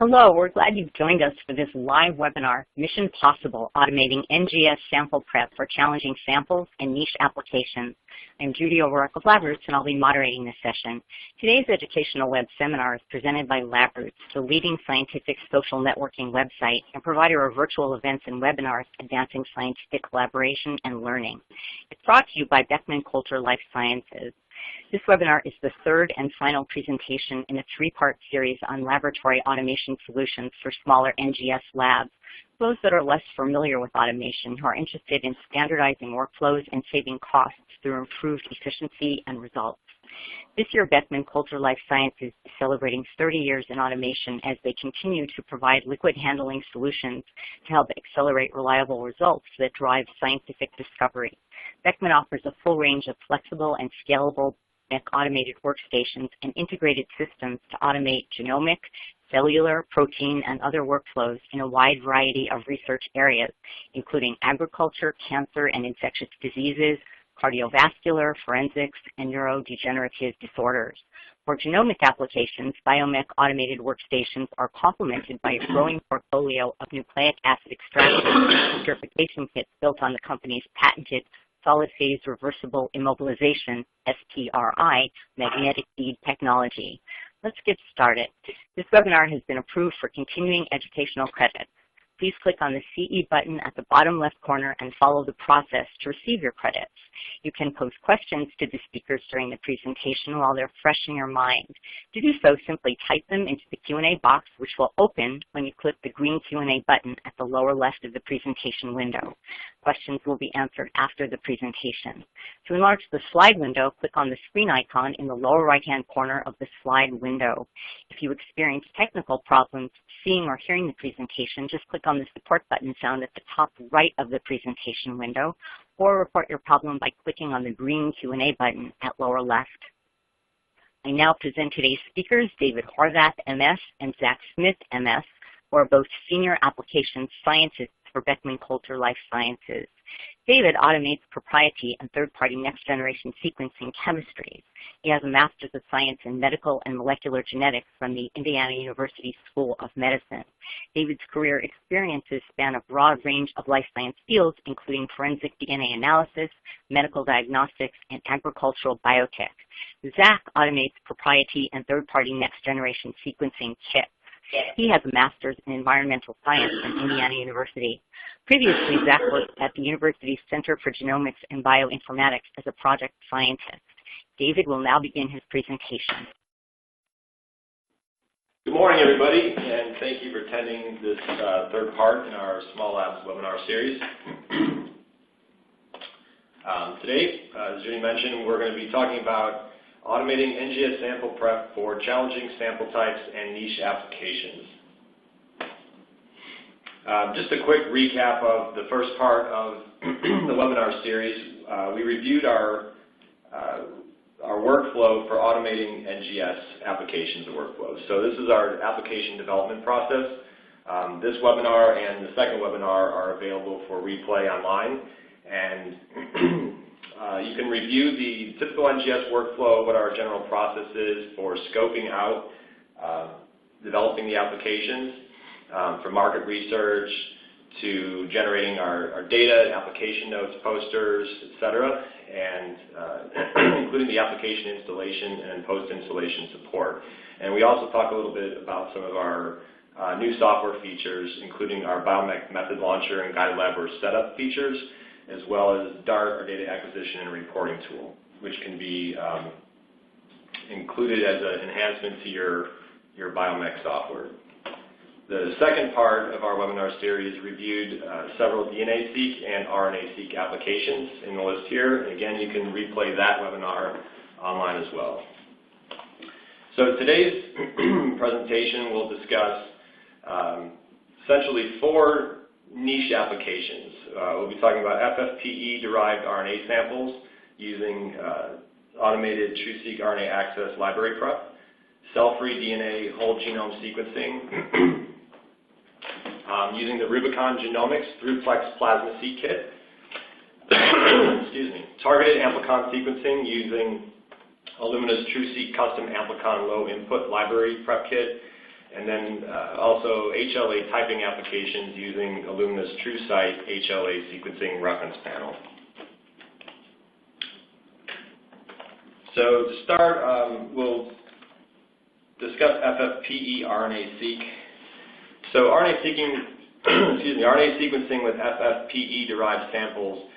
Hello, we're glad you've joined us for this live webinar, Mission Possible, Automating NGS Sample Prep for Challenging Samples and Niche Applications. I'm Judy O'Rourke of LabRoots, and I'll be moderating this session. Today's educational web seminar is presented by LabRoots, the leading scientific social networking website and provider of virtual events and webinars advancing scientific collaboration and learning. It's brought to you by Beckman Coulter Life Sciences. This webinar is the third and final presentation in a three-part series on laboratory automation solutions for smaller NGS labs. Those that are less familiar with automation who are interested in standardizing workflows and saving costs through improved efficiency and results. This year, Beckman Coulter Life Sciences is celebrating 30 years in automation as they continue to provide liquid handling solutions to help accelerate reliable results that drive scientific discovery. Beckman offers a full range of flexible and scalable automated workstations and integrated systems to automate genomic, cellular, protein, and other workflows in a wide variety of research areas, including agriculture, cancer and infectious diseases, cardiovascular, forensics, and neurodegenerative disorders. For genomic applications, Biomek automated workstations are complemented by a growing portfolio of nucleic acid extraction and purification kits built on the company's patented solid phase reversible immobilization, SPRI, magnetic bead technology. Let's get started. This webinar has been approved for continuing educational credits. Please click on the CE button at the bottom left corner and follow the process to receive your credits. You can post questions to the speakers during the presentation while they're fresh in your mind. To do so, simply type them into the Q&A box, which will open when you click the green Q&A button at the lower left of the presentation window. Questions will be answered after the presentation. To enlarge the slide window, click on the screen icon in the lower right-hand corner of the slide window. If you experience technical problems seeing or hearing the presentation, just click on the support button found at the top right of the presentation window, or report your problem by clicking on the green Q&A button at lower left. I now present today's speakers, David Horvath, MS, and Zach Smith, MS, who are both Senior Applications Scientists for Beckman Coulter Life Sciences. David automates proprietary and third-party next-generation sequencing chemistries. He has a Master's of Science in Medical and Molecular Genetics from the Indiana University School of Medicine. David's career experiences span a broad range of life science fields, including forensic DNA analysis, medical diagnostics, and agricultural biotech. Zach automates proprietary and third-party next-generation sequencing kits. He has a Master's in Environmental Science from Indiana University. Previously, Zach worked at the university's Center for Genomics and Bioinformatics as a project scientist. David will now begin his presentation. Good morning, everybody, and thank you for attending this third part in our Small Labs webinar series. Today, as Judy mentioned, we're going to be talking about automating NGS sample prep for challenging sample types and niche applications. Just a quick recap of the first part of the webinar series. We reviewed our workflow for automating NGS applications workflows. So this is our application development process. This webinar and the second webinar are available for replay online. And you can review the typical NGS workflow, what our general process is for scoping out, developing the applications, from market research to generating our data, application notes, posters, etc., and including the application installation and post-installation support. And we also talk a little bit about some of our new software features, including our Biomek method launcher and guided lab setup features, as well as DART, our data acquisition and reporting tool, which can be included as an enhancement to your Biomek software. The second part of our webinar series reviewed several DNA-seq and RNA-seq applications in the list here. And again, you can replay that webinar online as well. So today's presentation will discuss essentially 4 niche applications. We'll be talking about FFPE-derived RNA samples using automated TruSeq RNA access library prep, cell-free DNA whole genome sequencing using the Rubicon Genomics ThruPLEX Plasma-seq kit, targeted Amplicon sequencing using Illumina's TruSeq custom Amplicon low input library prep kit, and then also HLA typing applications using Illumina's TruSight HLA sequencing reference panel. So to start, we'll discuss FFPE-RNA-seq. So RNA sequencing with FFPE-derived samples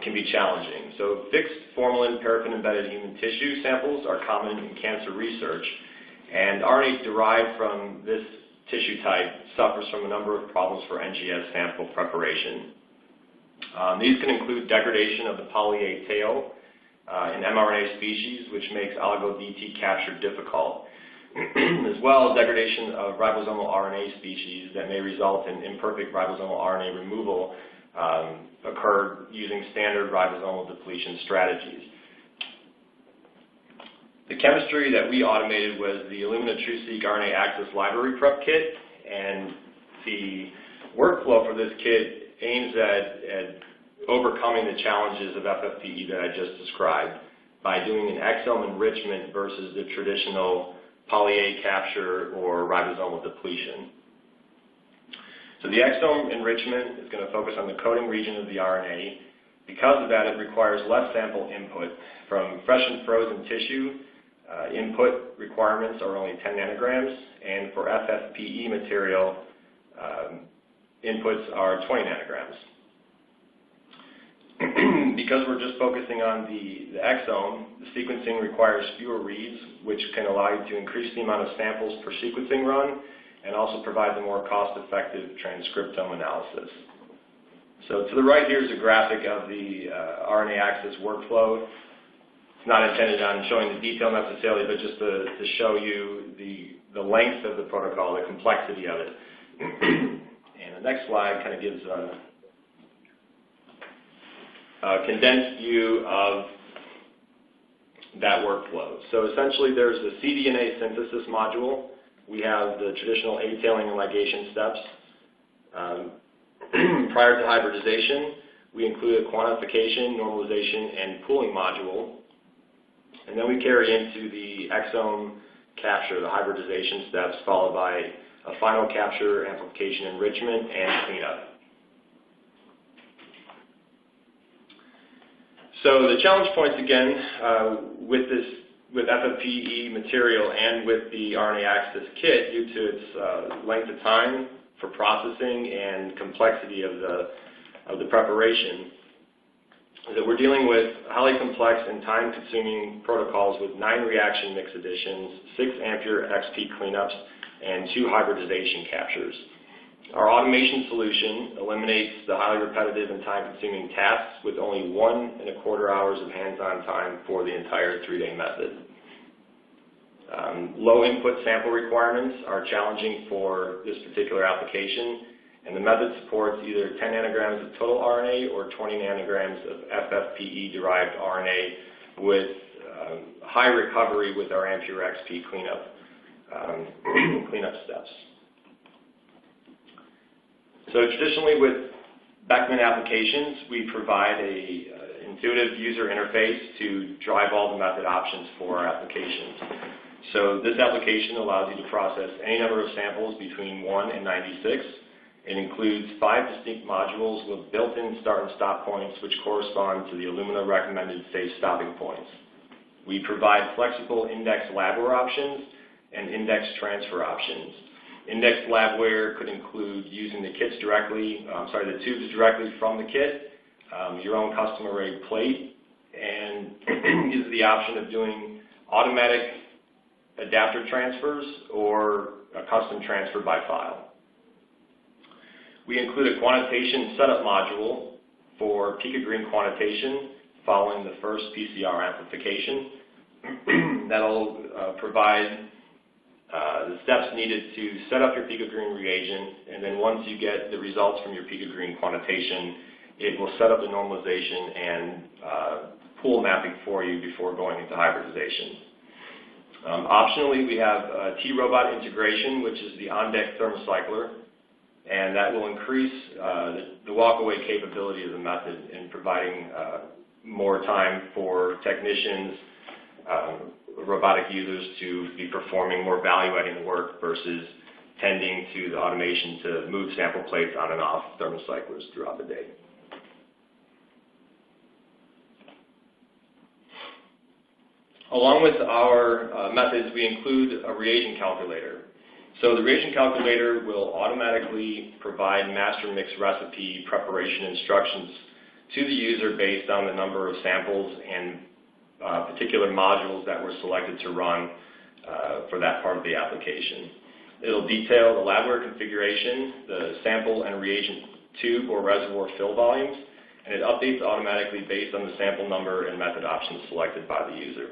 can be challenging. So fixed formalin paraffin-embedded human tissue samples are common in cancer research, and RNA derived from this tissue type suffers from a number of problems for NGS sample preparation. These can include degradation of the poly-A tail in mRNA species, which makes oligo-DT capture difficult, as well as degradation of ribosomal RNA species that may result in imperfect ribosomal RNA removal occurred using standard ribosomal depletion strategies. The chemistry that we automated was the Illumina TruSeq RNA Access Library Prep Kit, and the workflow for this kit aims at overcoming the challenges of FFPE that I just described by doing an exome enrichment versus the traditional poly-A capture or ribosomal depletion. So the exome enrichment is going to focus on the coding region of the RNA. Because of that, it requires less sample input. From fresh and frozen tissue, input requirements are only 10 nanograms, and for FFPE material, inputs are 20 nanograms. Because we're just focusing on the exome, the sequencing requires fewer reads, which can allow you to increase the amount of samples per sequencing run and also provide a more cost-effective transcriptome analysis. So to the right here is a graphic of the RNA access workflow. It's not intended on showing the detail necessarily, but just to show you the length of the protocol, the complexity of it. And the next slide kind of gives a condensed view of that workflow. So essentially there's the cDNA synthesis module. We have the traditional A-tailing and ligation steps. Prior to hybridization, we include a quantification, normalization, and pooling module. And then we carry into the exome capture, the hybridization steps, followed by a final capture, amplification, enrichment, and cleanup. So the challenge points, again, with FFPE material and with the RNA access kit, due to its length of time for processing and complexity of the preparation, is that we're dealing with highly complex and time-consuming protocols with 9 reaction mix additions, 6 Ampere XP cleanups, and 2 hybridization captures. Our automation solution eliminates the highly repetitive and time-consuming tasks with only 1.25 hours of hands-on time for the entire 3-day method. Low input sample requirements are challenging for this particular application, and the method supports either 10 nanograms of total RNA or 20 nanograms of FFPE-derived RNA with high recovery with our Ampere XP cleanup steps. So traditionally with Beckman applications, we provide an intuitive user interface to drive all the method options for our applications. So this application allows you to process any number of samples between 1 and 96. It includes 5 distinct modules with built-in start and stop points, which correspond to the Illumina recommended safe stopping points. We provide flexible index labware options and index transfer options. Index labware could include using the kits directly, the tubes directly from the kit, your own custom-arrayed plate, and gives the option of doing automatic adapter transfers or a custom transfer by file. We include a quantitation setup module for picogreen quantitation following the first PCR amplification. That'll provide the steps needed to set up your picogreen reagent, and then once you get the results from your picogreen quantitation, it will set up the normalization and pool mapping for you before going into hybridization. Optionally, we have T-robot integration, which is the on-deck thermocycler, and that will increase the walk-away capability of the method in providing more time for technicians, robotic users to be performing more value-adding work versus tending to the automation to move sample plates on and off thermocyclers throughout the day. Along with our methods, we include a reagent calculator. So the reagent calculator will automatically provide master mix recipe preparation instructions to the user based on the number of samples and particular modules that were selected to run for that part of the application. It'll detail the labware configuration, the sample and reagent tube or reservoir fill volumes, and it updates automatically based on the sample number and method options selected by the user.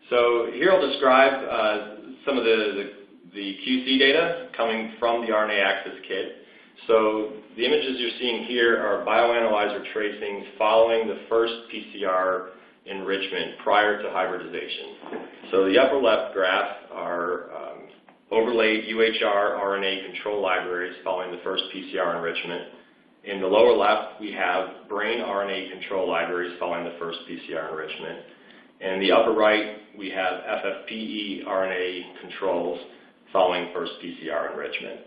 So here I'll describe some of the QC data coming from the RNA Access Kit. So the images you're seeing here are bioanalyzer tracings following the first PCR enrichment prior to hybridization. So the upper left graph are overlaid UHR RNA control libraries following the first PCR enrichment. In the lower left, we have brain RNA control libraries following the first PCR enrichment. And in the upper right, we have FFPE RNA controls following first PCR enrichment.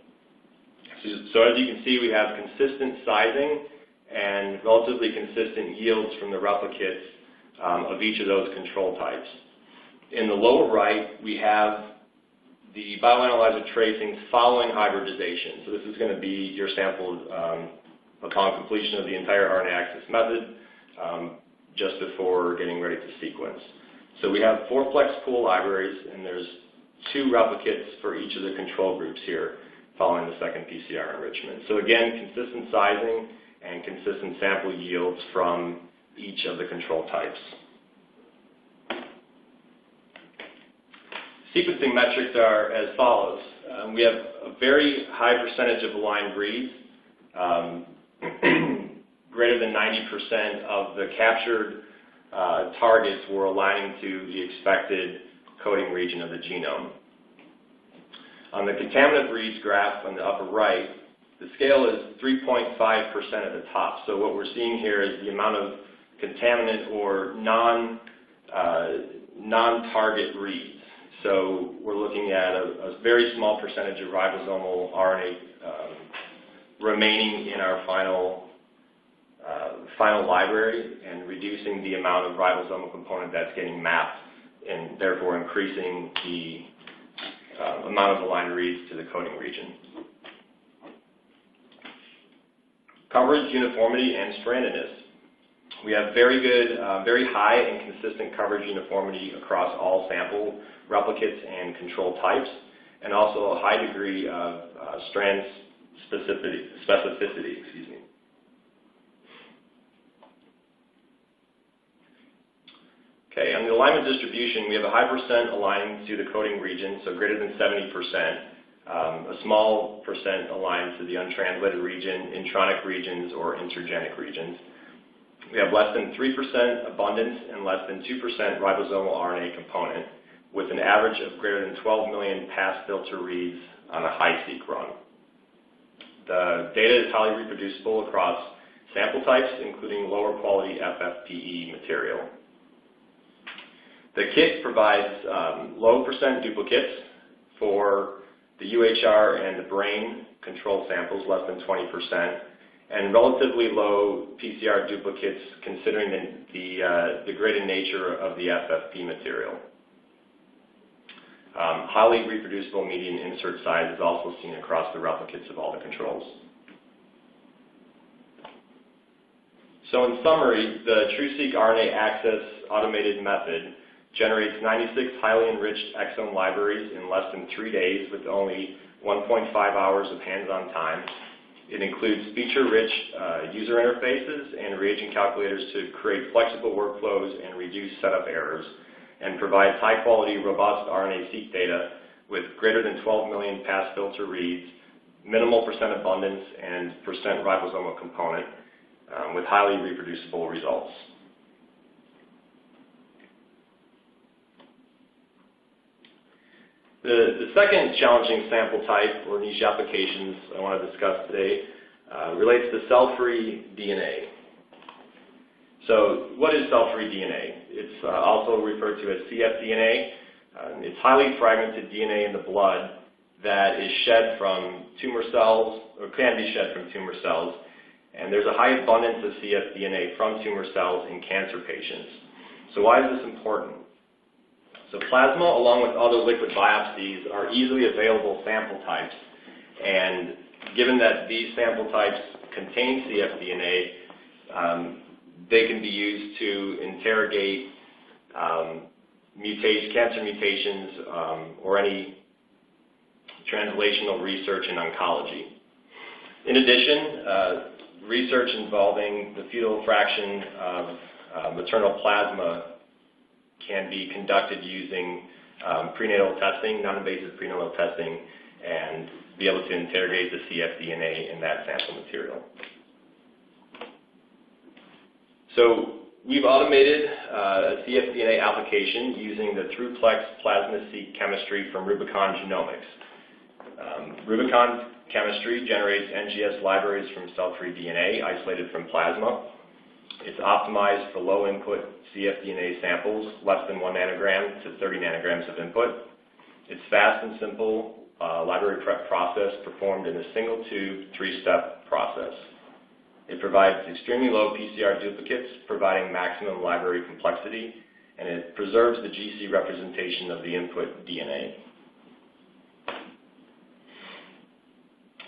So as you can see, we have consistent sizing and relatively consistent yields from the replicates of each of those control types. In the lower right, we have the bioanalyzer tracings following hybridization. So this is going to be your sample upon completion of the entire RNA access method, just before getting ready to sequence. So we have 4 plex pool libraries, and there's 2 replicates for each of the control groups here following the second PCR enrichment. So again, consistent sizing and consistent sample yields from each of the control types. Sequencing metrics are as follows. We have a very high percentage of aligned reads. Greater than 90% of the captured targets were aligning to the expected coding region of the genome. On the contaminant reads graph on the upper right, the scale is 3.5% at the top. So what we're seeing here is the amount of contaminant or non-target reads. So we're looking at a very small percentage of ribosomal RNA remaining in our final library and reducing the amount of ribosomal component that's getting mapped and therefore increasing the amount of aligned reads to the coding region. Coverage, uniformity, and strandedness. We have very good, very high and consistent coverage uniformity across all sample replicates and control types, and also a high degree of strand specificity. Okay, on the alignment distribution, we have a high percent aligning to the coding region, so greater than 70%. A small percent aligned to the untranslated region, intronic regions, or intergenic regions. We have less than 3% abundance and less than 2% ribosomal RNA component, with an average of greater than 12 million pass filter reads on a high-seq run. The data is highly reproducible across sample types, including lower quality FFPE material. The kit provides low percent duplicates for the UHR and the brain control samples, less than 20%, and relatively low PCR duplicates considering the degraded nature of the FFP material. Highly reproducible median insert size is also seen across the replicates of all the controls. So in summary, the TruSeq RNA Access automated method generates 96 highly enriched exome libraries in less than 3 days with only 1.5 hours of hands-on time. It includes feature-rich user interfaces and reagent calculators to create flexible workflows and reduce setup errors, and provides high-quality, robust RNA-seq data with greater than 12 million pass filter reads, minimal percent abundance, and percent ribosomal component, with highly reproducible results. The second challenging sample type, or niche applications I want to discuss today, relates to cell-free DNA. So what is cell-free DNA? It's also referred to as cfDNA. It's highly fragmented DNA in the blood that is shed from tumor cells, or can be shed from tumor cells. And there's a high abundance of cfDNA from tumor cells in cancer patients. So why is this important? So plasma, along with other liquid biopsies, are easily available sample types. And given that these sample types contain cfDNA, they can be used to interrogate cancer mutations or any translational research in oncology. In addition, research involving the fetal fraction of maternal plasma can be conducted using prenatal testing, non-invasive prenatal testing, and be able to interrogate the cfDNA in that sample material. So we've automated a cfDNA application using the ThruPLEX Plasma-seq chemistry from Rubicon Genomics. Rubicon chemistry generates NGS libraries from cell-free DNA isolated from plasma. It's optimized for low input cfDNA samples, less than 1 nanogram to 30 nanograms of input. It's fast and simple library prep process performed in a single tube, 3-step process. It provides extremely low PCR duplicates, providing maximum library complexity, and it preserves the GC representation of the input DNA.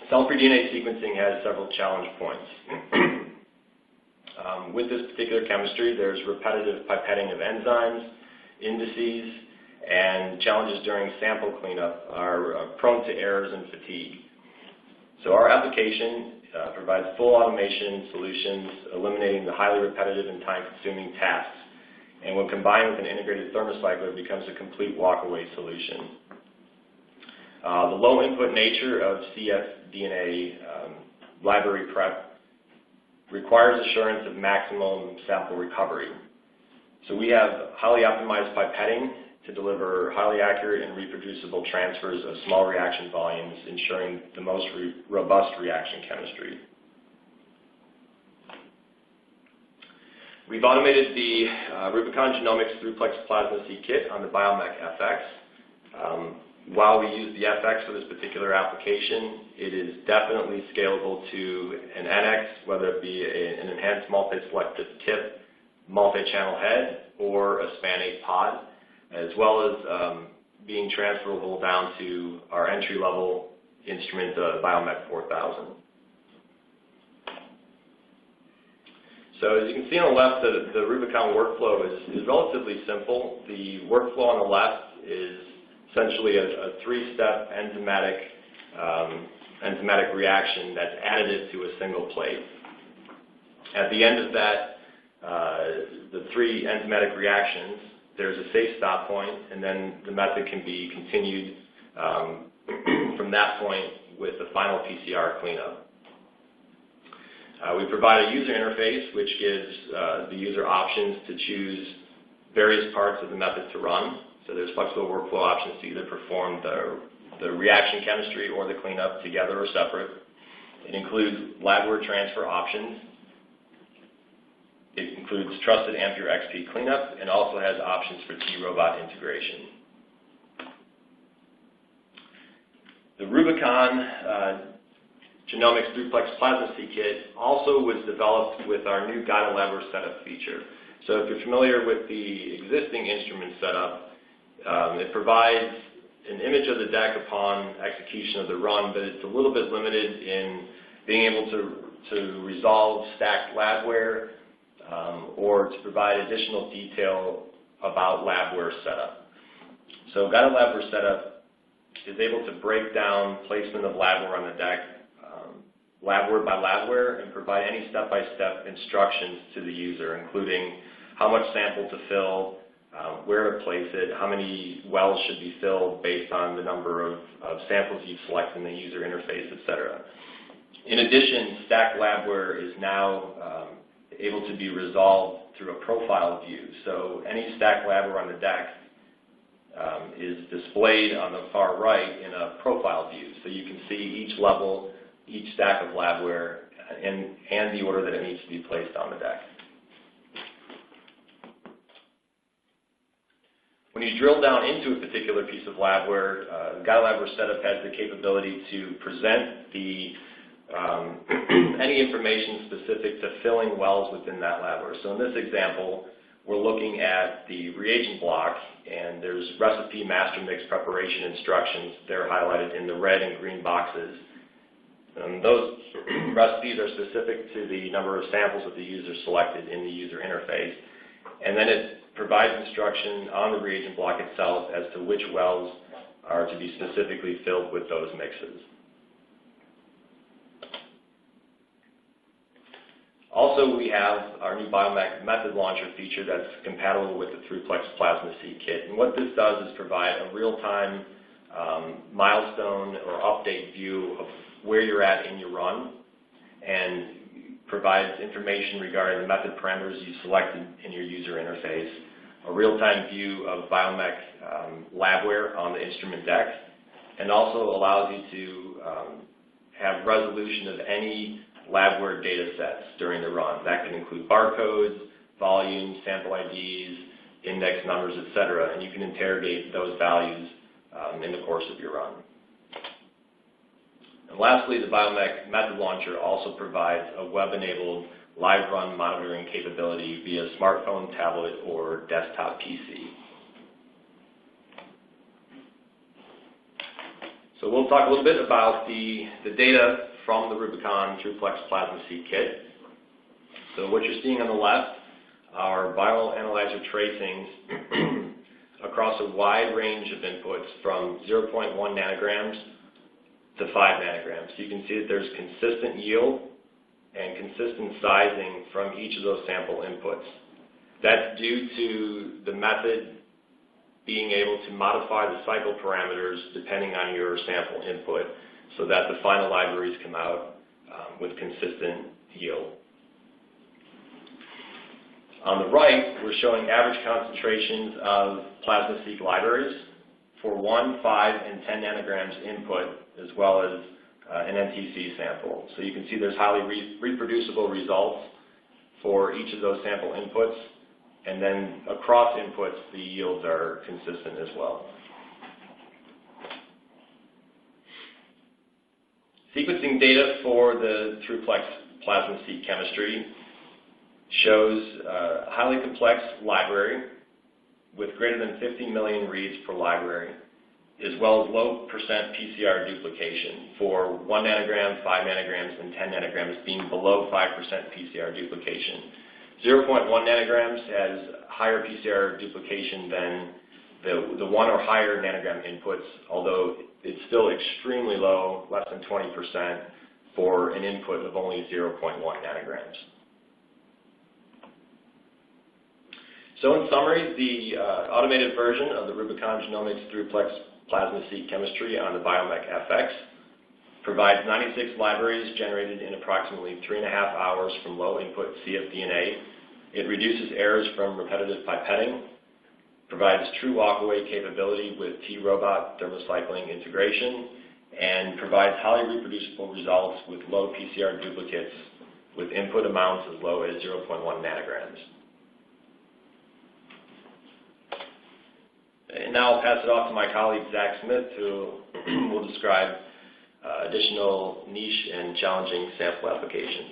Cell-free DNA sequencing has several challenge points. With this particular chemistry, there's repetitive pipetting of enzymes, indices, and challenges during sample cleanup are prone to errors and fatigue. So our application provides full automation solutions, eliminating the highly repetitive and time-consuming tasks. And when combined with an integrated thermocycler, it becomes a complete walk-away solution. The low input nature of cfDNA library prep requires assurance of maximum sample recovery. So we have highly optimized pipetting to deliver highly accurate and reproducible transfers of small reaction volumes, ensuring the most robust reaction chemistry. We've automated the Rubicon Genomics ThruPLEX Plasma-seq kit on the Biomek FX. While we use the FX for this particular application, it is definitely scalable to an NX, whether it be an enhanced multi-selective tip, multi-channel head, or a SPAN8 pod, as well as being transferable down to our entry-level instrument, the Biomek 4000. So as you can see on the left, the Rubicon workflow is relatively simple. The workflow on the left is essentially a 3-step enzymatic reaction that's additive to a single plate. At the end of that, the 3 enzymatic reactions, there's a safe stop point, and then the method can be continued from that point with the final PCR cleanup. We provide a user interface which gives the user options to choose various parts of the method to run. So there's flexible workflow options to either perform the reaction chemistry or the cleanup together or separate. It includes labware transfer options. It includes trusted Ampere XP cleanup and also has options for T-robot integration. The Rubicon Genomics ThruPLEX Plasma-seq kit also was developed with our new guided labware setup feature. So if you're familiar with the existing instrument setup, it provides an image of the deck upon execution of the run, but it's a little bit limited in being able to resolve stacked labware or to provide additional detail about labware setup. So guided labware setup is able to break down placement of labware on the deck, labware by labware, and provide any step-by-step instructions to the user, including how much sample to fill, where to place it, how many wells should be filled based on the number of samples you select in the user interface, etc. In addition, stacked labware is now able to be resolved through a profile view. So any stacked labware on the deck is displayed on the far right in a profile view. So you can see each level, each stack of labware, and the order that it needs to be placed on the deck. When you drill down into a particular piece of labware, guided labware setup has the capability to present the any information specific to filling wells within that labware. So in this example, we're looking at the reagent block, and there's recipe master mix preparation instructions. They're highlighted in the red and green boxes. Those recipes are specific to the number of samples that the user selected in the user interface. And then it provides instruction on the reagent block itself as to which wells are to be specifically filled with those mixes. Also, we have our new Biomek method launcher feature that's compatible with the ThruPLEX Plasma-seq kit. And what this does is provide a real-time milestone or update view of where you're at in your run, and provides information regarding the method parameters you selected in your user interface, a real-time view of Biomek labware on the instrument deck, and also allows you to have resolution of any labware data sets during the run. That can include barcodes, volumes, sample IDs, index numbers, etc., and you can interrogate those values in the course of your run. And lastly, the Biomek method launcher also provides a web-enabled live run monitoring capability via smartphone, tablet, or desktop PC. So we'll talk a little bit about the data from the Rubicon TruPLEX Plasma-seq kit. So what you're seeing on the left are bioanalyzer tracings across a wide range of inputs from 0.1 nanograms to 5 nanograms. So you can see that there's consistent yield and consistent sizing from each of those sample inputs. That's due to the method being able to modify the cycle parameters depending on your sample input so that the final libraries come out with consistent yield. On the right, we're showing average concentrations of Plasma-seq libraries for 1, 5, and 10 nanograms input, as well as an NTC sample. So you can see there's highly reproducible results for each of those sample inputs, and then across inputs, the yields are consistent as well. Sequencing data for the ThruPLEX Plasma-seq chemistry shows a highly complex library with greater than 50 million reads per library, as well as low percent PCR duplication for 1 nanogram, 5 nanograms, and 10 nanograms being below 5% PCR duplication. 0.1 nanograms has higher PCR duplication than the 1 or higher nanogram inputs, although it's still extremely low, less than 20%, for an input of only 0.1 nanograms. So in summary, the automated version of the Rubicon Genomics ThruPLEX Plasma-seq chemistry on the Biomek FX provides 96 libraries generated in approximately 3.5 hours from low input cfDNA. It reduces errors from repetitive pipetting, provides true walkaway capability with T-robot thermocycling integration, and provides highly reproducible results with low PCR duplicates with input amounts as low as 0.1 nanograms. And now I'll pass it off to my colleague, Zach Smith, who will describe additional niche and challenging sample applications.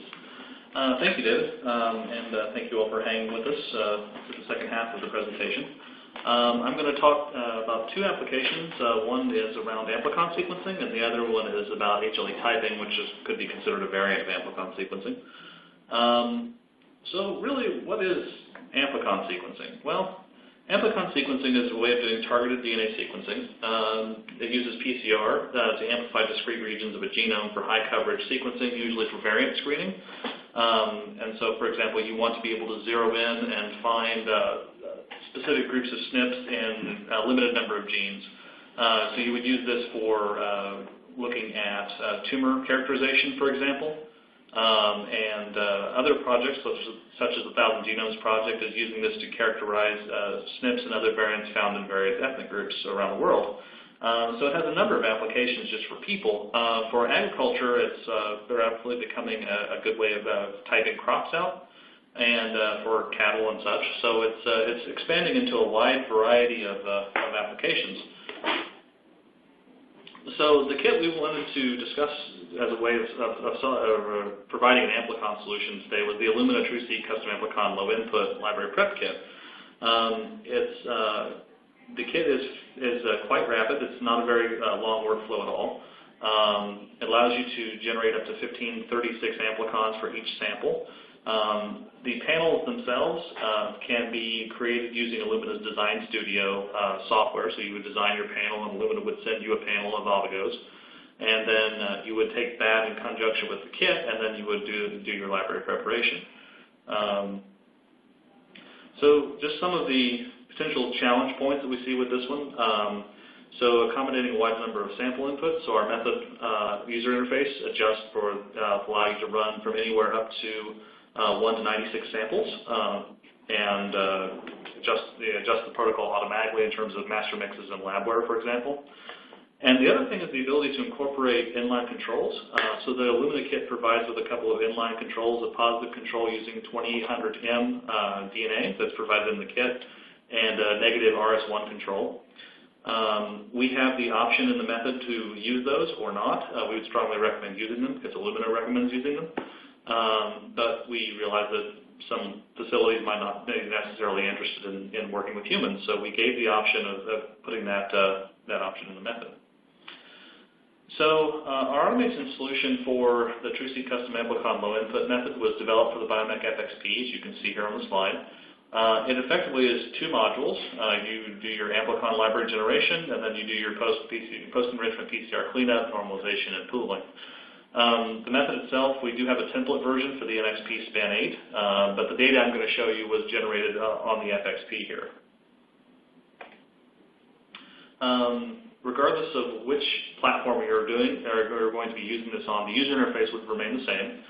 Thank you, David, and thank you all for hanging with us for the second half of the presentation. I'm going to talk about 2 applications. One is around Amplicon sequencing, and the other one is about HLA typing, which could be considered a variant of Amplicon sequencing. So really, what is Amplicon sequencing? Well, Amplicon sequencing is a way of doing targeted DNA sequencing. It uses PCR to amplify discrete regions of a genome for high coverage sequencing, usually for variant screening. And so, for example, you want to be able to zero in and find specific groups of SNPs in a limited number of genes. So you would use this for looking at tumor characterization, for example. And other projects, such as the 1,000 Genomes Project, is using this to characterize SNPs and other variants found in various ethnic groups around the world. So it has a number of applications just for people. For agriculture, they're absolutely becoming a good way of typing crops out. and for cattle and such. So it's expanding into a wide variety of applications. So the kit we wanted to discuss as a way of providing an Amplicon solution today was the Illumina TruSeq Custom Amplicon Low Input Library Prep Kit. The kit is quite rapid. It's not a very long workflow at all. It allows you to generate up to 1536 amplicons for each sample. The panels themselves can be created using Illumina's Design Studio software. So you would design your panel, and Illumina would send you a panel of oligos. And then you would take that in conjunction with the kit, and then you would do your library preparation. So just some of the potential challenge points that we see with this one. So accommodating a wide number of sample inputs. So our method user interface adjusts for allow you to run from anywhere up to 1 to 96 samples, and adjust the protocol automatically in terms of master mixes and labware, for example. And the other thing is the ability to incorporate inline controls. So the Illumina kit provides with a couple of inline controls, a positive control using 2800M DNA that's provided in the kit, and a negative RS1 control. We have the option in the method to use those or not. We would strongly recommend using them because Illumina recommends using them. But we realize that some facilities might not be necessarily interested in working with humans, so we gave the option of putting that option in the method. So our automation solution for the TruSeq Custom Amplicon Low Input method was developed for the Biomek FXP, as you can see here on the slide. It effectively is 2 modules. You do your Amplicon library generation, and then you do your post-enrichment PCR cleanup, normalization, and pooling. The method itself, we do have a template version for the NXP Span 8, but the data I'm going to show you was generated on the FXP here. Regardless of which platform you're going to be using this on, the user interface would remain the same.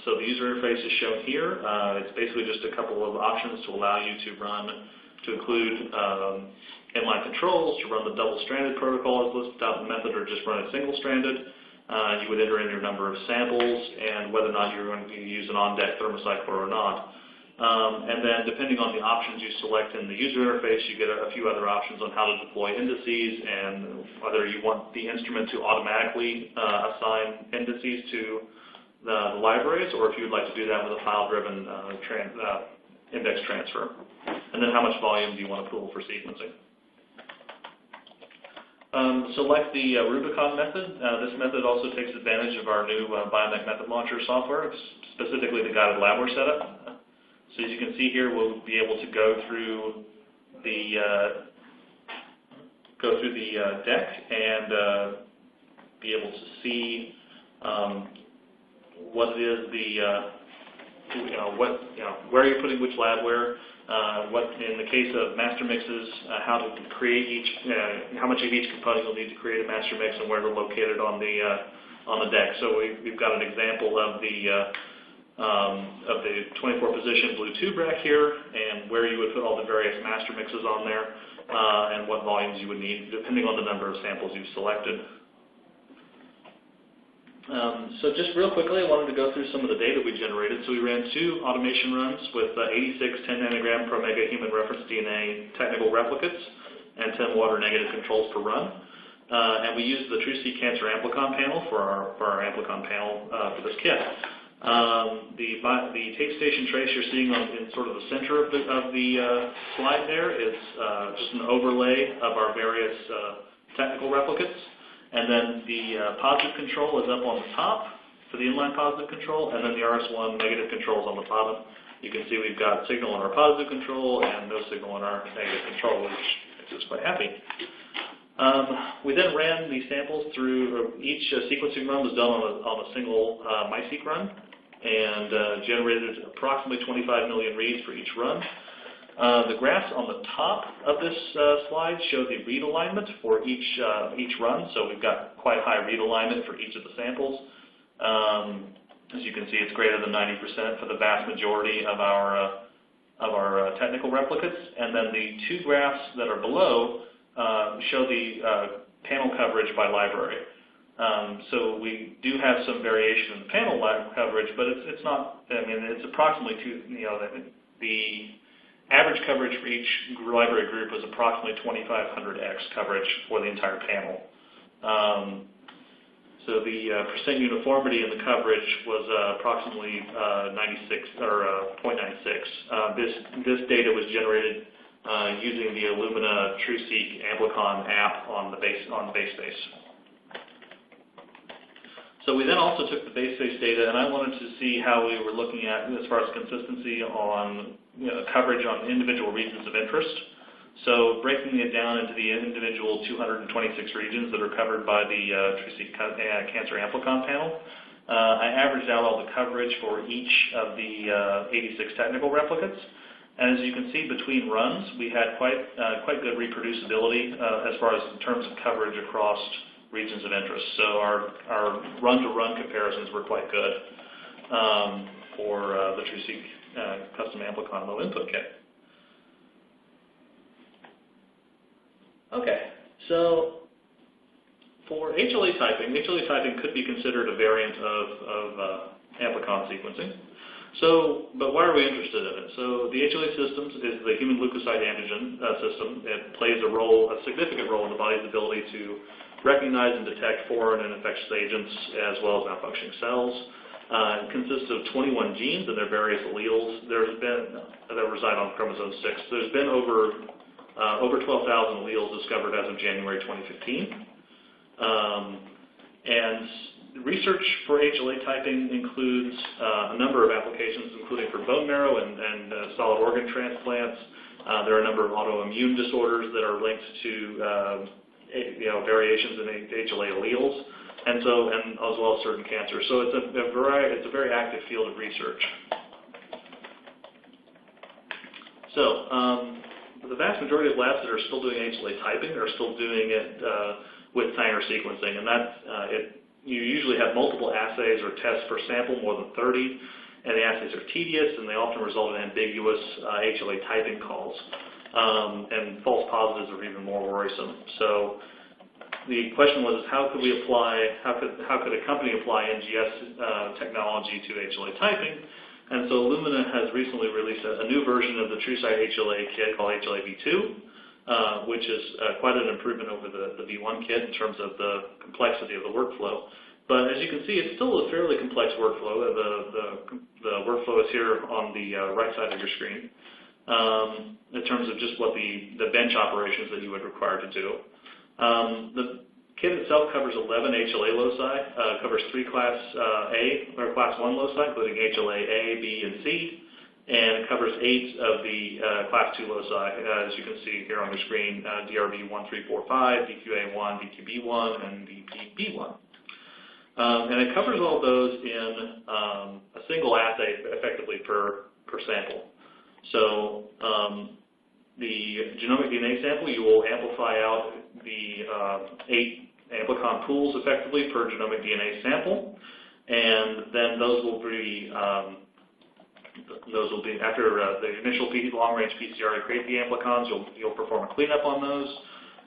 So the user interface is shown here. It's basically just a couple of options to allow you to include inline controls, to run the double-stranded protocol as listed out in the method, or just run it single-stranded. You would enter in your number of samples and whether or not you're going to use an on-deck thermocycler or not. And then depending on the options you select in the user interface, you get a few other options on how to deploy indices and whether you want the instrument to automatically assign indices to the libraries, or if you would like to do that with a file-driven index transfer. And then how much volume do you want to pool for sequencing. So like the Rubicon method, this method also takes advantage of our new Biomek Method Launcher software, specifically the guided labware setup. So as you can see here, we'll be able to go through the deck and be able to see what it is where you're putting which labware. What in the case of master mixes, how to create each, how much of each component you'll need to create a master mix, and where to locate it on the deck. So we've got an example of the 24-position blue tube rack here, and where you would put all the various master mixes on there, and what volumes you would need, depending on the number of samples you've selected. So just real quickly, I wanted to go through some of the data we generated. So we ran 2 automation runs with 86 10 nanogram per mega human reference DNA technical replicates and 10 water negative controls per run. And we used the TruSeq Cancer Amplicon panel for our Amplicon panel for this kit. The tape station trace you're seeing in sort of the center of the slide there is just an overlay of our various technical replicates. And then the positive control is up on the top for the inline positive control, and then the RS1 negative control is on the bottom. You can see we've got signal on our positive control and no signal on our negative control, which makes us quite happy. We then ran these samples through, each sequencing run was done on a single MiSeq run, and generated approximately 25 million reads for each run. The graphs on the top of this slide show the read alignment for each run, so we've got quite high read alignment for each of the samples. As you can see, it's greater than 90% for the vast majority of our technical replicates. And then the 2 graphs that are below show the panel coverage by library. So we do have some variation in the panel coverage, but it's not. I mean, it's approximately the average coverage for each library group was approximately 2,500x coverage for the entire panel. So the percent uniformity in the coverage was approximately 96 or 0.96. This data was generated using the Illumina TruSeq Amplicon app on the base space. So we then also took the base space data, and I wanted to see how we were looking at as far as consistency on coverage on individual regions of interest. So breaking it down into the individual 226 regions that are covered by the TruSeq Cancer Amplicon panel, I averaged out all the coverage for each of the 86 technical replicates. And as you can see, between runs, we had quite good reproducibility as far as in terms of coverage across regions of interest. So our run-to-run comparisons were quite good for the TruSeq custom Amplicon low input kit. Okay, so for HLA typing could be considered a variant of Amplicon sequencing. So, but why are we interested in it? So the HLA systems is the human leukocyte antigen system. It plays a significant role in the body's ability to recognize and detect foreign and infectious agents as well as malfunctioning cells. It consists of 21 genes and their various alleles. That reside on chromosome 6. There's been over 12,000 alleles discovered as of January 2015. And research for HLA typing includes a number of applications, including for bone marrow and solid organ transplants. There are a number of autoimmune disorders that are linked to variations in HLA alleles, and as well as certain cancers. So it's a very active field of research. So the vast majority of labs that are still doing HLA typing are still doing it with Sanger sequencing, and you usually have multiple assays or tests per sample, more than 30, and the assays are tedious, and they often result in ambiguous HLA typing calls, and false positives are even more worrisome. So the question was, how could a company apply NGS technology to HLA typing? And so Illumina has recently released a new version of the TruSight HLA kit called HLA v2, which is quite an improvement over the v1 kit in terms of the complexity of the workflow. But as you can see, it's still a fairly complex workflow. The workflow is here on the right side of your screen in terms of just what the bench operations that you would require to do. The kit itself covers 11 HLA loci, covers 3 Class A or Class 1 loci, including HLA A, B, and C, and it covers 8 of the Class 2 loci, as you can see here on the screen, DRB1345, DQA1, DQB1, and DPB1. And it covers all those in a single assay, effectively per sample. So the genomic DNA sample, you will amplify out the 8 Amplicon pools effectively per genomic DNA sample, and then those will be after the initial long-range PCR to create the Amplicons. You'll perform a cleanup on those.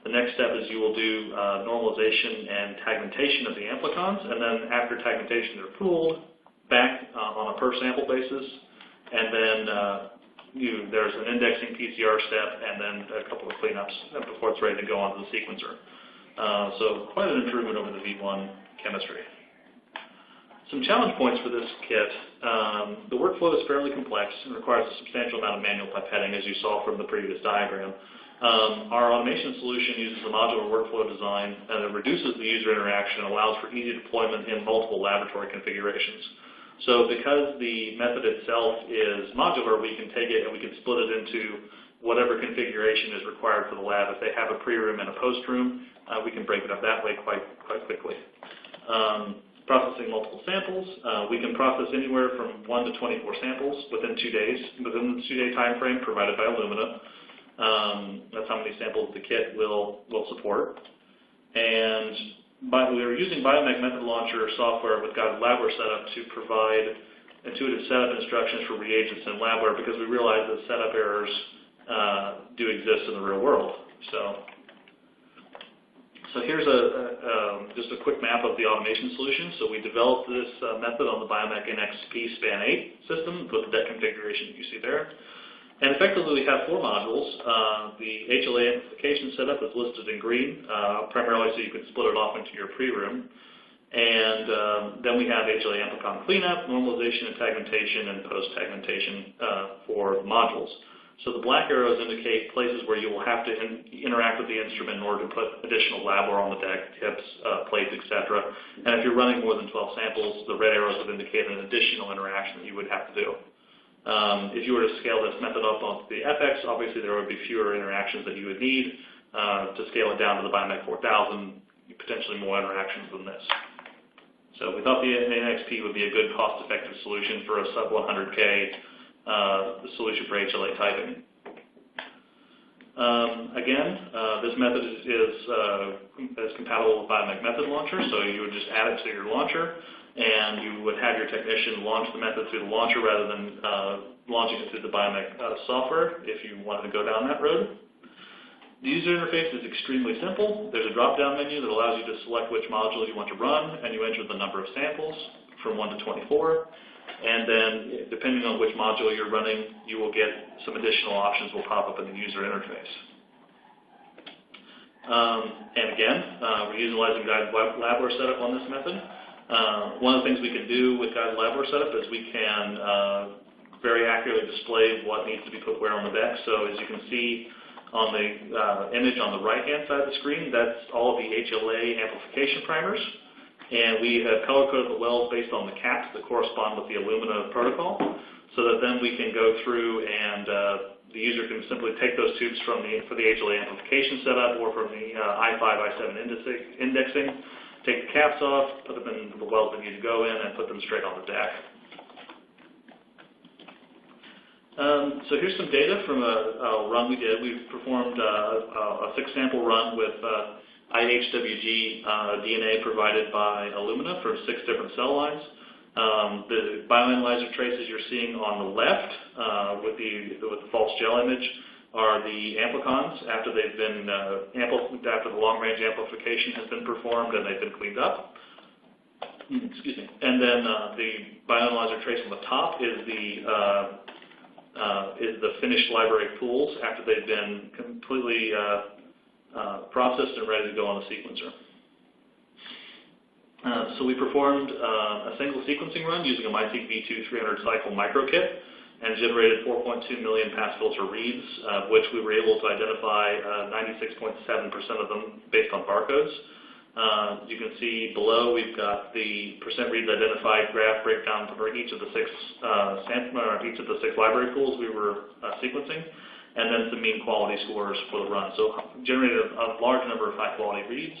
The next step is you will do normalization and tagmentation of the Amplicons, and then after tagmentation, they're pooled back on a per sample basis, and then there's an indexing PCR step, and then a couple of cleanups before it's ready to go onto the sequencer. So quite an improvement over the V1 chemistry. Some challenge points for this kit. The workflow is fairly complex and requires a substantial amount of manual pipetting, as you saw from the previous diagram. Our automation solution uses a modular workflow design, and it reduces the user interaction and allows for easy deployment in multiple laboratory configurations. So because the method itself is modular, we can take it and we can split it into whatever configuration is required for the lab. If they have a pre-room and a post-room, we can break it up that way quite quickly. Processing multiple samples, we can process anywhere from 1 to 24 samples within 2 days, within the 2-day time frame provided by Illumina. That's how many samples the kit will support. And we are using Biomek Method Launcher software with guided labware setup to provide intuitive setup instructions for reagents and labware, because we realize that setup errors do exist in the real world. So So here's just a quick map of the automation solution. So we developed this method on the Biomek NXP Span 8 system with the deck configuration that you see there. And effectively, we have 4 modules. The HLA amplification setup is listed in green, primarily so you can split it off into your pre-room. And then we have HLA Amplicon cleanup, normalization, and tagmentation, and post-tagmentation for modules. So the black arrows indicate places where you will have to interact with the instrument in order to put additional labware on the deck, tips, plates, etc. And if you're running more than 12 samples, the red arrows would indicate an additional interaction that you would have to do. If you were to scale this method up onto the FX, obviously there would be fewer interactions that you would need. To scale it down to the Biomek 4000, potentially more interactions than this. So we thought the NXP would be a good cost-effective solution for a sub 100K solution for HLA typing. This method is compatible with Biomek Method Launcher, so you would just add it to your launcher, and you would have your technician launch the method through the launcher rather than launching it through the Biomek software if you wanted to go down that road. The user interface is extremely simple. There's a drop-down menu that allows you to select which module you want to run, and you enter the number of samples from 1 to 24. And then, depending on which module you're running, you will get some additional options will pop up in the user interface. We're utilizing guided labware setup on this method. One of the things we can do with guided labware setup is we can very accurately display what needs to be put where on the deck. So as you can see on the image on the right-hand side of the screen, that's all of the HLA amplification primers. And we have color-coded the wells based on the caps that correspond with the Illumina protocol, so that then we can go through and the user can simply take those tubes for the HLA amplification setup or from the I5, I7 indexing, take the caps off, put them in the wells that need to go in, and put them straight on the deck. So here's some data from a run we did. We performed a 6-sample run with IHWG DNA provided by Illumina for 6 different cell lines. The bioanalyzer traces you're seeing on the left with the false gel image are the amplicons after they've been after the long-range amplification has been performed and they've been cleaned up. Excuse me. And then the bioanalyzer trace on the top is the finished library pools after they've been completely processed and ready to go on the sequencer. So we performed a single sequencing run using a MiSeq V2 300 cycle microkit and generated 4.2 million pass filter reads, which we were able to identify 96.7% of them based on barcodes. You can see below we've got the percent reads identified graph breakdown for each of the 6 library pools we were sequencing, and then some mean quality scores for the run. So generated a large number of high-quality reads.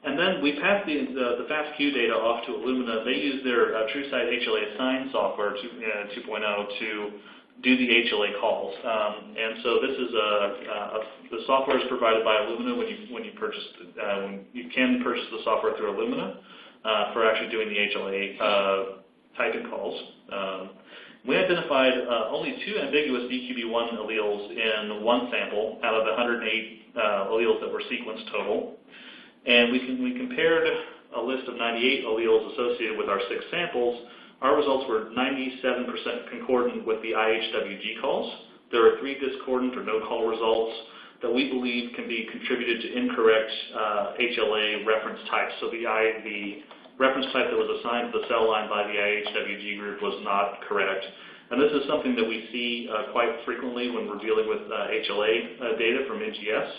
And then we passed the FASTQ data off to Illumina. They use their TruSight HLA Assign software 2.0 to do the HLA calls. And so this is the software is provided by Illumina when you purchase you can purchase the software through Illumina for actually doing the HLA typing calls. We identified only 2 ambiguous DQB1 alleles in 1 sample out of the 108 alleles that were sequenced total. And we compared a list of 98 alleles associated with our 6 samples. Our results were 97% concordant with the IHWG calls. There are 3 discordant or no-call results that we believe can be contributed to incorrect HLA reference types. So the reference type that was assigned to the cell line by the IHWG group was not correct. And this is something that we see quite frequently when we're dealing with HLA data from NGS,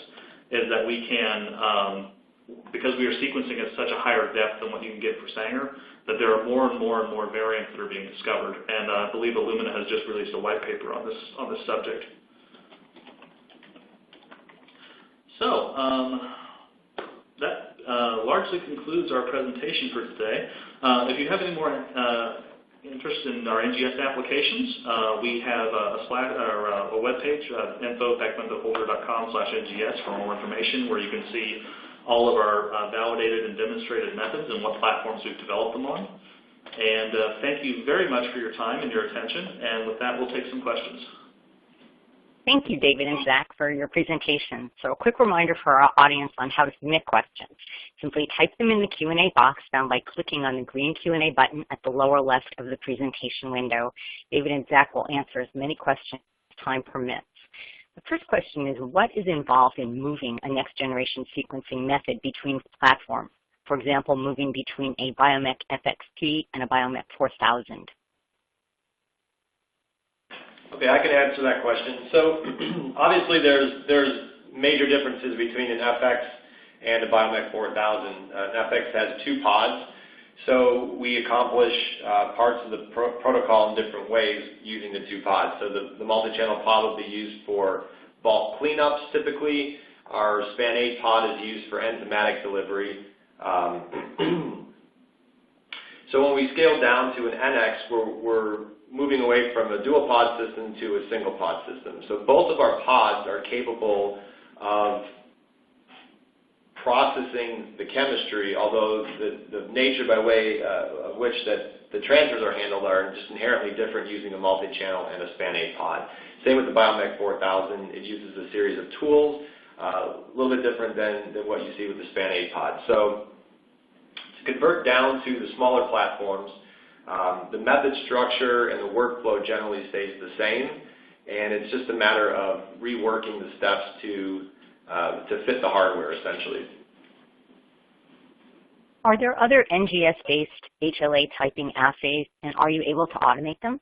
is that we can, because we are sequencing at such a higher depth than what you can get for Sanger, that there are more and more and more variants that are being discovered. And I believe Illumina has just released a white paper on this subject. So that largely concludes our presentation for today. If you have any more interest in our NGS applications, we have a webpage, info.beckmantheholder.com/NGS for more information, where you can see all of our validated and demonstrated methods and what platforms we've developed them on. And thank you very much for your time and your attention. And with that, we'll take some questions. Thank you, David and Zach, for your presentation. So a quick reminder for our audience on how to submit questions. Simply type them in the Q&A box found by clicking on the green Q&A button at the lower left of the presentation window. David and Zach will answer as many questions as time permits. The first question is, what is involved in moving a next-generation sequencing method between platforms? For example, moving between a Biomek FXP and a Biomek 4000. Okay, I can answer that question. So obviously there's major differences between an FX and a Biomek 4000. An FX has 2 pods, so we accomplish parts of the protocol in different ways using the 2 pods. So the multi-channel pod will be used for bulk cleanups typically. Our span 8 pod is used for enzymatic delivery. So when we scale down to an NX, we're moving away from a dual pod system to a single pod system. So both of our pods are capable of processing the chemistry, although the nature by way of which that the transfers are handled are just inherently different using a multi-channel and a span 8 pod. Same with the Biomek 4000. It uses a series of tools, a little bit different than what you see with the span 8 pod. So to convert down to the smaller platforms, the method structure and the workflow generally stays the same, and it's just a matter of reworking the steps to fit the hardware, essentially. Are there other NGS-based HLA typing assays, and are you able to automate them?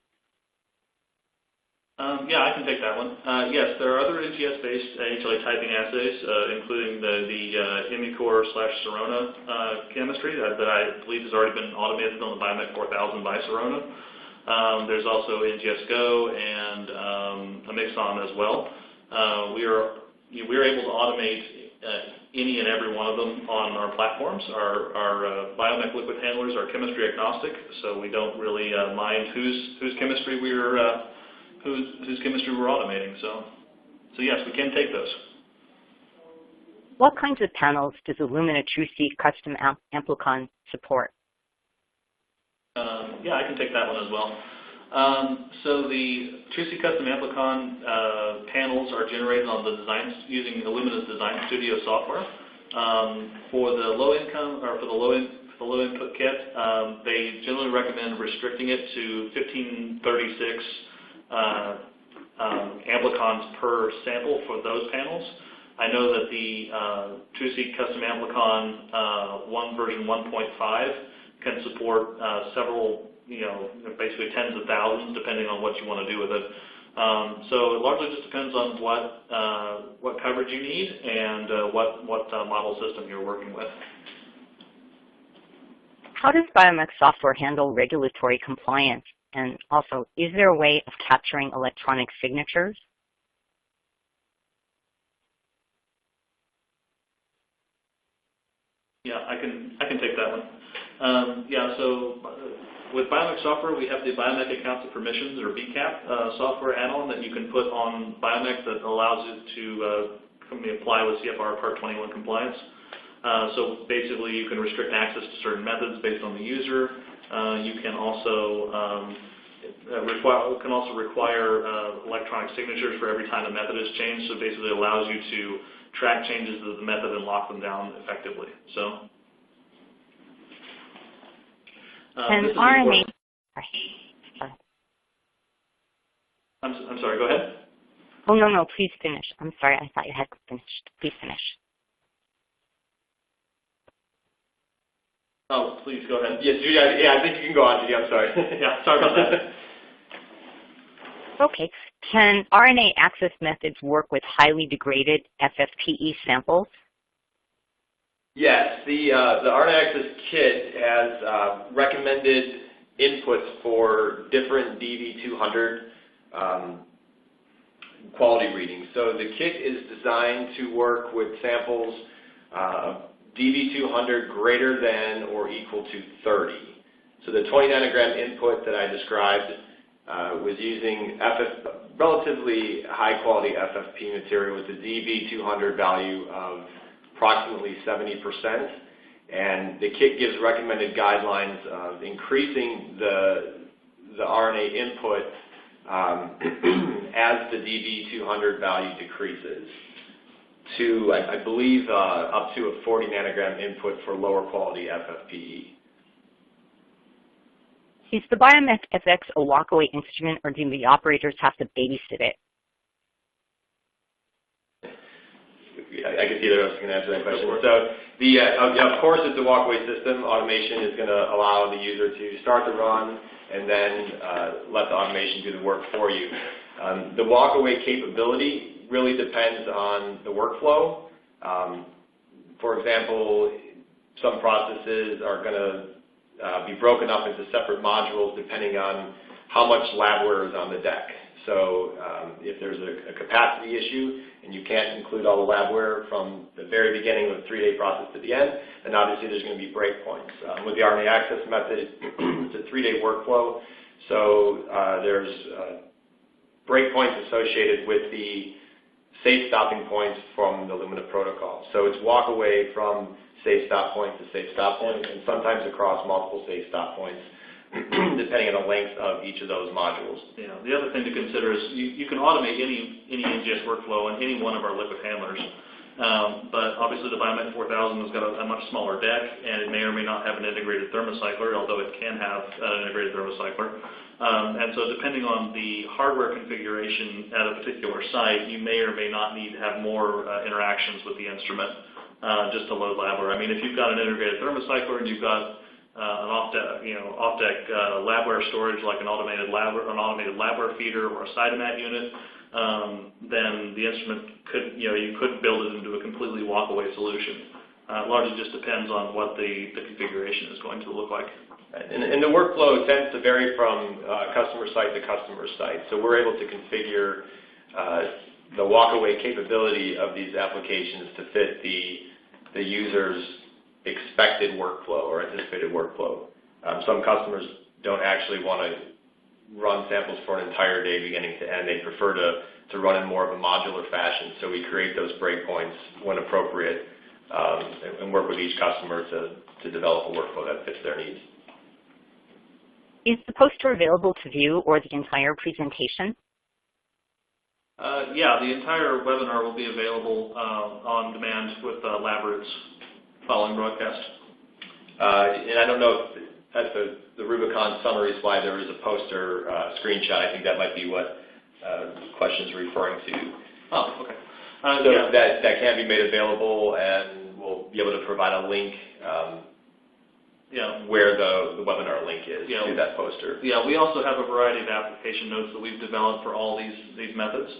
Yeah, I can take that one. Yes, there are other NGS-based HLA typing assays, including the Immucor/Sirona chemistry that I believe has already been automated on the Biomek 4000 by Sirona. There's also NGS Go and Amplicon as well. We are able to automate any and every one of them on our platforms. Our Biomek liquid handlers are chemistry agnostic, so we don't really mind whose chemistry whose chemistry we're automating. So yes, we can take those. What kinds of panels does Illumina TruSeq custom Amplicon support? Yeah, I can take that one as well. So the TruSeq custom Amplicon panels are generated on the designs using Illumina's Design Studio software. For the low income or for the low input kit, they generally recommend restricting it to 1536 Amplicons per sample for those panels. I know that the TruSeq custom Amplicon version 1.5 can support several, basically tens of thousands, depending on what you want to do with it. So it largely just depends on what coverage you need and what model system you're working with. How does Biomek software handle regulatory compliance? And also, is there a way of capturing electronic signatures? Yeah, I can take that one. Yeah, so with Biomek software, we have the Biomek Accounts of Permissions, or BCAP, software add-on that you can put on Biomek that allows it to apply with CFR Part 21 compliance. So basically, you can restrict access to certain methods based on the user. You can also require electronic signatures for every time a method is changed. So basically, it allows you to track changes to the method and lock them down effectively. So. And RNA. I'm sorry. Go ahead. Oh no, please finish. I'm sorry. I thought you had finished. Please finish. Oh, please go ahead. Yes, Judy. I think you can go on, Judy. I'm sorry. Yeah, sorry about that. Okay. Can RNA access methods work with highly degraded FFPE samples? Yes, the RNA access kit has recommended inputs for different DV200 quality readings. So the kit is designed to work with samples DV200 greater than or equal to 30. So the 20 nanogram input that I described was using relatively high quality FFP material with a DV200 value of approximately 70%. And the kit gives recommended guidelines of increasing the RNA input as the DV200 value decreases to, I believe, up to a 40 nanogram input for lower quality FFPE. Is the Biomek FX a walkaway instrument, or do the operators have to babysit it? I guess either of us can answer that question. So, of course, it's a walkaway system. Automation is going to allow the user to start the run and then let the automation do the work for you. The walkaway capability really depends on the workflow. For example, some processes are going to be broken up into separate modules depending on how much labware is on the deck. So if there's a capacity issue and you can't include all the labware from the very beginning of the 3-day process to the end, then obviously there's going to be breakpoints. With the RNA access method, it's a 3-day workflow, so there's breakpoints associated with the safe stopping points from the Illumina protocol. So it's walk away from safe stop point to safe stop point, and sometimes across multiple safe stop points, depending on the length of each of those modules. Yeah. The other thing to consider is you can automate any NGS workflow in any one of our liquid handlers. But obviously the Biomek 4000 has got a much smaller deck, and it may or may not have an integrated thermocycler, although it can have an integrated thermocycler. And so depending on the hardware configuration at a particular site, you may or may not need to have more interactions with the instrument just to load labware. I mean, if you've got an integrated thermocycler and you've got an off-deck labware storage like an automated labware feeder or a Cytomat unit, then the instrument could, you could build it into a completely walk-away solution. It largely just depends on what the configuration is going to look like. And the workflow tends to vary from customer site to customer site. So we're able to configure the walk-away capability of these applications to fit the user's expected workflow or anticipated workflow. Some customers don't actually want to run samples for an entire day beginning to end. They prefer to run in more of a modular fashion. So we create those breakpoints when appropriate and work with each customer to develop a workflow that fits their needs. Is the poster available to view or the entire presentation? Yeah, the entire webinar will be available on demand with LabRoots following broadcast. And I don't know if at the Rubicon summary slide there is a poster screenshot. I think that might be what the question is referring to. Oh, okay. So yeah. that can be made available, and we'll be able to provide a link where the webinar link is to that poster. Yeah, we also have a variety of application notes that we've developed for all these methods.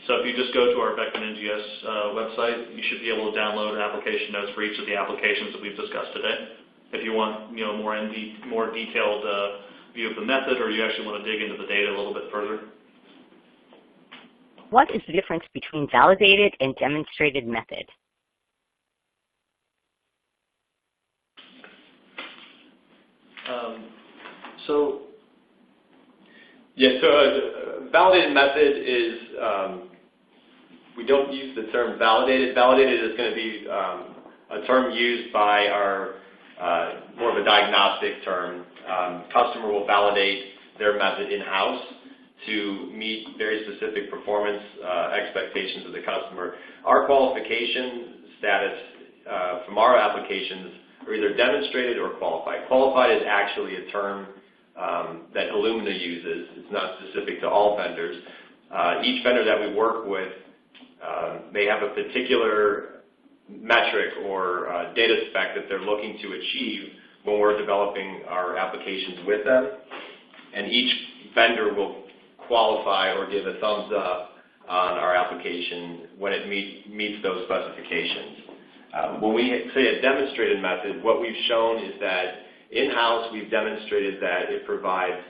So if you just go to our Beckman NGS website, you should be able to download application notes for each of the applications that we've discussed today. If you want more detailed view of the method, or you actually want to dig into the data a little bit further. What is the difference between validated and demonstrated method? Validated method is, we don't use the term validated. Validated is going to be a term used by our, more of a diagnostic term. Customer will validate their method in-house to meet very specific performance expectations of the customer. Our qualification status from our applications are either demonstrated or qualified. Qualified is actually a term that Illumina uses. It's not specific to all vendors. Each vendor that we work with may have a particular metric or data spec that they're looking to achieve when we're developing our applications with them. And each vendor will qualify or give a thumbs up on our application when it meets those specifications. When we say a demonstrated method, what we've shown is that in-house we've demonstrated that it provides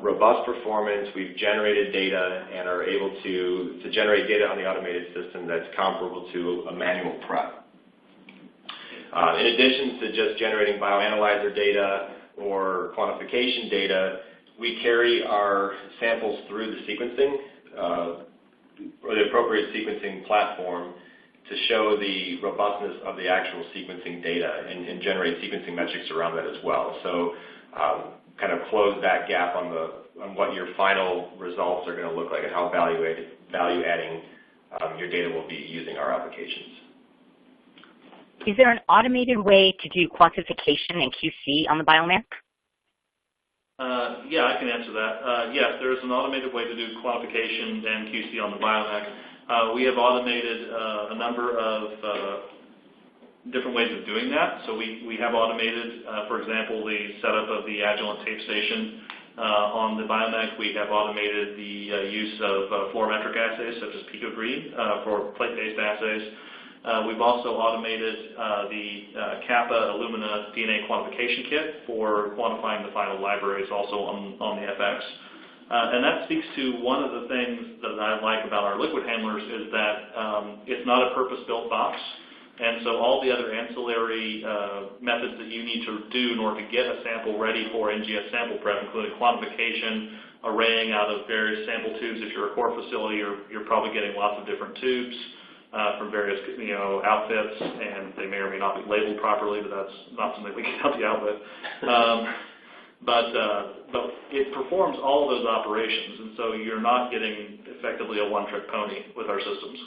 robust performance. We've generated data and are able to generate data on the automated system that's comparable to a manual prep. In addition to just generating bioanalyzer data or quantification data, we carry our samples through the sequencing or the appropriate sequencing platform to show the robustness of the actual sequencing data and generate sequencing metrics around that as well. So kind of close that gap on what your final results are going to look like and how value-adding your data will be using our applications. Is there an automated way to do quantification and QC on the Biomek? Yeah, I can answer that. Yes, there is an automated way to do quantification and QC on the Biomek. We have automated a number of different ways of doing that. So we have automated, for example, the setup of the Agilent tape station on the Biomek. We have automated the use of fluorometric assays such as picogreen for plate-based assays. We've also automated the Kappa Illumina DNA quantification kit for quantifying the final libraries also on the FX. And that speaks to one of the things that I like about our liquid handlers is that it's not a purpose-built box. And so all the other ancillary methods that you need to do in order to get a sample ready for NGS sample prep, including quantification, arraying out of various sample tubes. If you're a core facility, you're probably getting lots of different tubes from various outfits, and they may or may not be labeled properly, but that's not something we can help you out with. But it performs all of those operations, and so you're not getting effectively a one-trick pony with our systems.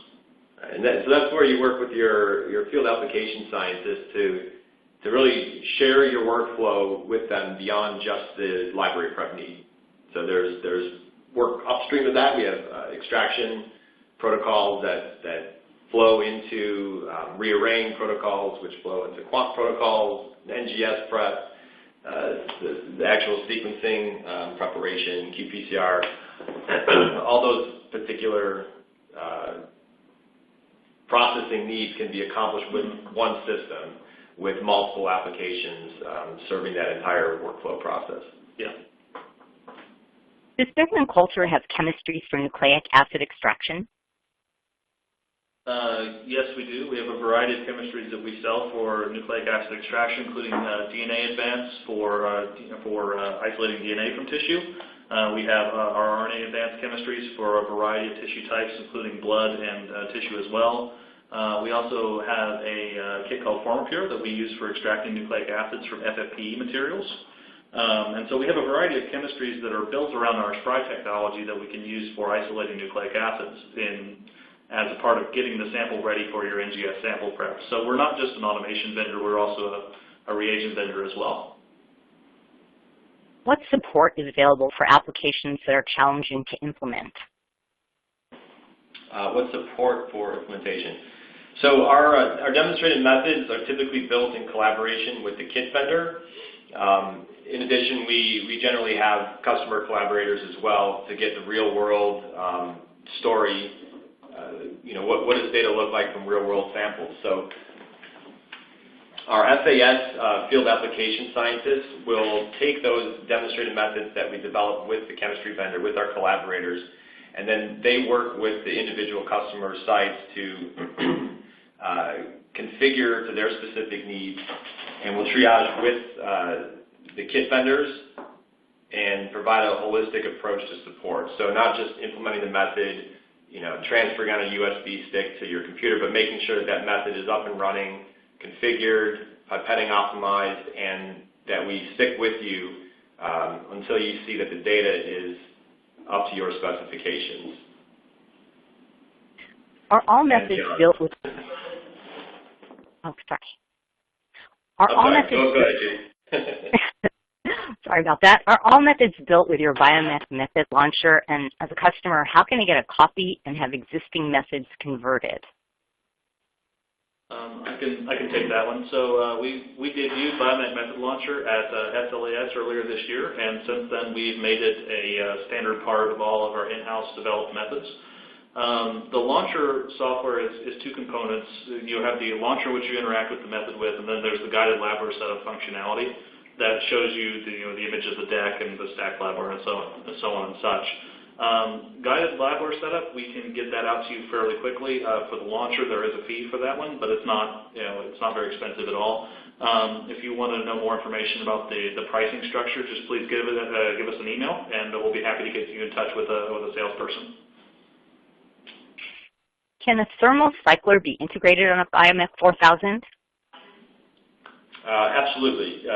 And so that's where you work with your field application scientists to really share your workflow with them beyond just the library prep need. So there's work upstream of that. We have extraction protocols that flow into rearraying protocols, which flow into quant protocols, NGS prep, the actual sequencing preparation, qPCR, all those particular processing needs can be accomplished with one system with multiple applications serving that entire workflow process. Yeah. Does Specimen Culture have chemistries for nucleic acid extraction? Yes, we do. We have a variety of chemistries that we sell for nucleic acid extraction, including DNA advance for isolating DNA from tissue. We have our RNA advanced chemistries for a variety of tissue types, including blood and tissue as well. We also have a kit called Formapure that we use for extracting nucleic acids from FFPE materials. And so we have a variety of chemistries that are built around our SPRY technology that we can use for isolating nucleic acids as a part of getting the sample ready for your NGS sample prep. So we're not just an automation vendor, we're also a reagent vendor as well. What support is available for applications that are challenging to implement? What support for implementation? So our demonstrated methods are typically built in collaboration with the kit vendor. In addition, we generally have customer collaborators as well to get the real-world story. What does data look like from real-world samples? So our FAS field application scientists will take those demonstrated methods that we develop with the chemistry vendor, with our collaborators, and then they work with the individual customer sites to configure to their specific needs, and we'll triage with the kit vendors and provide a holistic approach to support. So not just implementing the method, transferring on a USB stick to your computer, but making sure that that method is up and running, configured, pipetting optimized, and that we stick with you until you see that the data is up to your specifications. Are all methods built with... Oh, sorry. Are all methods... Go ahead, Sorry about that. Are all methods built with your Biomek method launcher? And as a customer, how can I get a copy and have existing methods converted? I can take that one. So we debuted Biomek Method Launcher at SLAS earlier this year, and since then we've made it a standard part of all of our in-house developed methods. The launcher software is two components. You have the launcher which you interact with the method with, and then there's the guided labware setup functionality that shows you the image of the deck and the stack labware and so on and such. Guided labware setup, we can get that out to you fairly quickly. For the launcher, there is a fee for that one, but it's not very expensive at all. If you want to know more information about the pricing structure, just please give us an email, and we'll be happy to get you in touch with a salesperson. Can a thermal cycler be integrated on a Biomek 4000? Absolutely.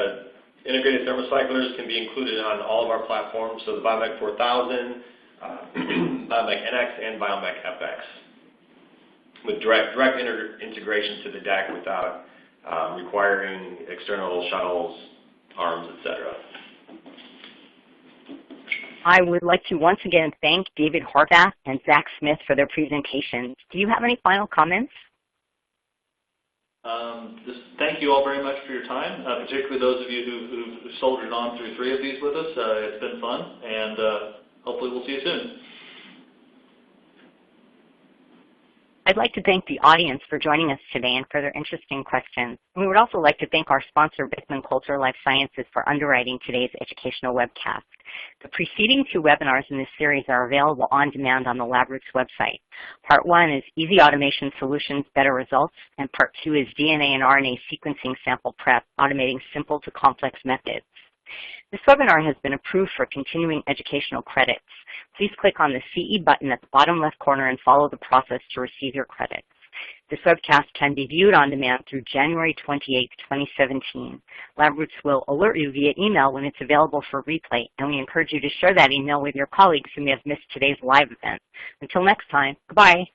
Integrated thermocyclers can be included on all of our platforms, so the Biomek 4000, Biomek NX, and Biomek FX, with direct integration to the deck without requiring external shuttles, arms, etc. I would like to once again thank David Horvath and Zach Smith for their presentations. Do you have any final comments? Just thank you all very much for your time, particularly those of you who soldiered on through 3 of these with us. It's been fun, and hopefully we'll see you soon. I'd like to thank the audience for joining us today and for their interesting questions. And we would also like to thank our sponsor, Beckman Coulter Life Sciences, for underwriting today's educational webcast. The preceding 2 webinars in this series are available on demand on the LabRoots website. Part 1 is Easy Automation Solutions, Better Results, and Part 2 is DNA and RNA Sequencing Sample Prep, Automating Simple to Complex Methods. This webinar has been approved for continuing educational credits. Please click on the CE button at the bottom left corner and follow the process to receive your credits. This webcast can be viewed on demand through January 28, 2017. LabRoots will alert you via email when it's available for replay, and we encourage you to share that email with your colleagues who may have missed today's live event. Until next time, goodbye.